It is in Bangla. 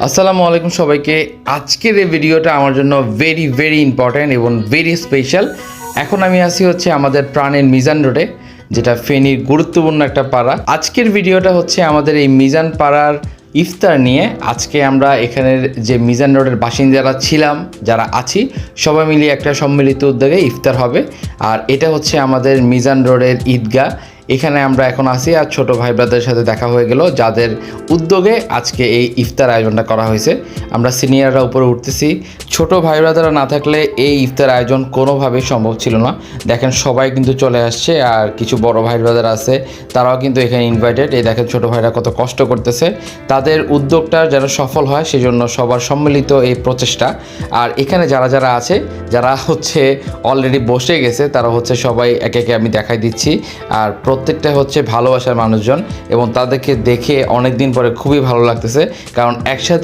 আসসালামু আলাইকুম সবাইকে। আজকের এই ভিডিওটা আমার জন্য ভেরি ইম্পর্ট্যান্ট এবং ভেরি স্পেশাল। এখন আমি আছি হচ্ছে আমাদের প্রাণের মিজান রোডে, যেটা ফেনীর গুরুত্বপূর্ণ একটা পাড়া। আজকের ভিডিওটা হচ্ছে আমাদের এই মিজান পাড়ার ইফতার নিয়ে। আজকে আমরা এখানের যে মিজান রোডের বাসিন্দারা ছিলাম, যারা আছি, সবাই মিলিয়ে একটা সম্মিলিত উদ্যোগে ইফতার হবে। আর এটা হচ্ছে আমাদের মিজান রোডের ঈদগাহ। এখানে আমরা এখন আসি, আর ছোট ভাই ব্রাদারের সাথে দেখা হয়ে গেল, যাদের উদ্যোগে আজকে এই ইফতার আয়োজনটা করা হয়েছে। আমরা সিনিয়ররা উপরে উঠতেছি। ছোট ভাই ব্রাদাররা না থাকলে এই ইফতার আয়োজন কোনোভাবেই সম্ভব ছিল না। দেখেন সবাই কিন্তু চলে আসছে, আর কিছু বড় ভাই ব্রাদার আছে, তারাও কিন্তু এখানে ইনভাইটেড। এই দেখেন ছোট ভাইরা কত কষ্ট করতেছে, তাদের উদ্যোগটা যেন সফল হয় সেজন্য সবার সম্মিলিত এই প্রচেষ্টা। আর এখানে যারা যারা আছে, যারা হচ্ছে অলরেডি বসে গেছে, তারা হচ্ছে সবাই একে একে আমি দেখাই দিচ্ছি। আর প্রত্যেকটা হচ্ছে ভালোবাসার মানুষজন, এবং তাদেরকে দেখে অনেক দিন পরে খুবই ভালো লাগতেছে, কারণ একসাথে